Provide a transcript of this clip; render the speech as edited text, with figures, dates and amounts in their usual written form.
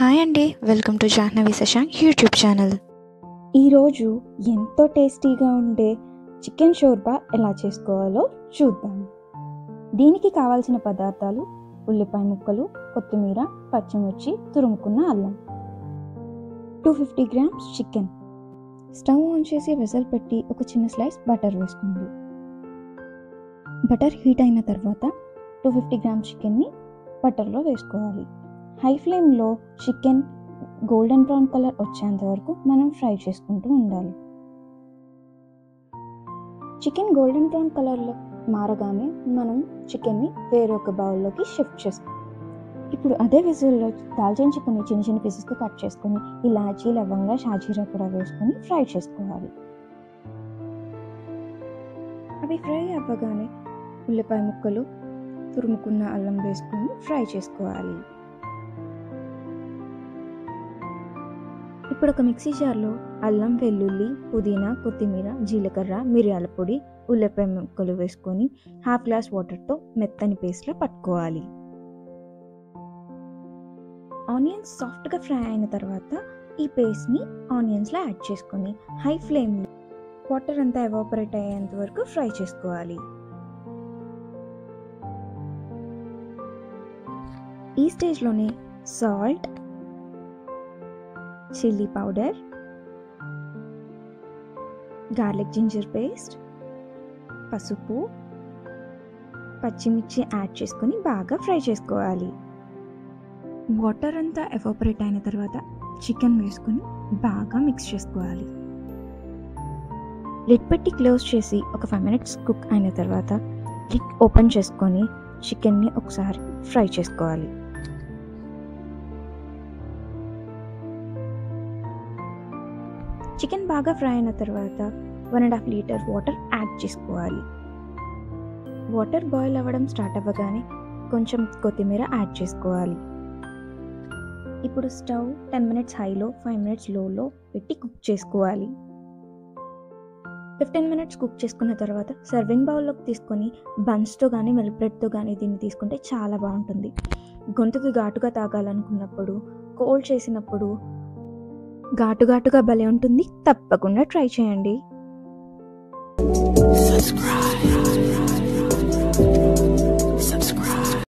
Hi అండి, welcome to Jahnavi Shashank YouTube channel. ఈరోజు ఎంతో టేస్టీగా ఉండే చికెన్ షోర్బా ఎలా చేసుకోవాలో చూద్దాం. దీనికి కావాల్సిన పదార్థాలు: ఉల్లిపాయ ముక్కలు, కొత్తిమీర, పచ్చిమిర్చి, తురుముకున్న అల్లం, 250 గ్రామ్స్ చికెన్. స్టవ్ ఆన్ చేసి వెసల్ పెట్టి ఒక చిన్న స్లైస్ బటర్ వేసుకోండి. బటర్ హీట్ అయిన తర్వాత 250 గ్రామ్స్ చికెన్ని బటర్లో వేసుకోవాలి. హై ఫ్లేమ్లో చికెన్ గోల్డెన్ బ్రౌన్ కలర్ వచ్చేంత వరకు మనం ఫ్రై చేసుకుంటూ ఉండాలి. చికెన్ గోల్డెన్ బ్రౌన్ కలర్లో మారగానే మనం చికెన్ని వేరొక బౌల్లోకి షిఫ్ట్ చేసుకోవాలి. ఇప్పుడు అదే విజిల్లో దాల్చిన చికెన్ని చిన్న చిన్న పీసెస్గా కట్ చేసుకొని ఇలాచీ, లవంగా, షాజీరా కూడా వేసుకొని ఫ్రై చేసుకోవాలి. అవి ఫ్రై అవ్వగానే ఉల్లిపాయ ముక్కలు, తురుముకున్న అల్లం వేసుకొని ఫ్రై చేసుకోవాలి. ఇప్పుడు ఒక మిక్సీ జార్లో అల్లం, వెల్లుల్లి, పుదీనా, కొత్తిమీర, జీలకర్ర, మిరియాల పొడి, ఉల్లిపాయ ముక్కలు వేసుకొని 1/2 గ్లాస్ వాటర్తో మెత్తని పేస్ట్లా పట్టుకోవాలి. ఆనియన్స్ సాఫ్ట్గా ఫ్రై అయిన తర్వాత ఈ పేస్ట్ని ఆనియన్స్లో యాడ్ చేసుకొని హై ఫ్లేమ్లో వాటర్ అంతా ఎవాపరేట్ అయ్యేంత వరకు ఫ్రై చేసుకోవాలి. ఈ స్టేజ్లోనే salt, chilli powder, garlic ginger paste, పసుపు, పచ్చిమిర్చి యాడ్ చేసుకొని బాగా ఫ్రై చేసుకోవాలి. వాటర్ అంతా ఎవాపరేట్ అయిన తర్వాత చికెన్ వేసుకొని బాగా మిక్స్ చేసుకోవాలి. లిడ్ పెట్టి క్లోజ్ చేసి ఒక 5 minutes కుక్ అయిన తర్వాత లిడ్ ఓపెన్ చేసుకొని చికెన్ని ఒకసారి ఫ్రై చేసుకోవాలి. చికెన్ బాగా ఫ్రై అయిన తర్వాత 1.5 లీటర్ వాటర్ యాడ్ చేసుకోవాలి. వాటర్ బాయిల్ అవ్వడం స్టార్ట్ అవ్వగానే కొంచెం కొత్తిమీర యాడ్ చేసుకోవాలి. ఇప్పుడు స్టవ్ 10 minutes హైలో, 5 minutes లోలో పెట్టి కుక్ చేసుకోవాలి. 15 minutes కుక్ చేసుకున్న తర్వాత సర్వింగ్ బౌల్లోకి తీసుకొని బన్స్తో కానీ మిల్క్ బ్రెడ్తో కానీ దీన్ని తీసుకుంటే చాలా బాగుంటుంది. గొంతుకి ఘాటుగా తాగాలనుకున్నప్పుడు, కోల్డ్ చేసినప్పుడు ఘాటుగా భలే ఉంటుంది. తప్పకుండా ట్రై చేయండి.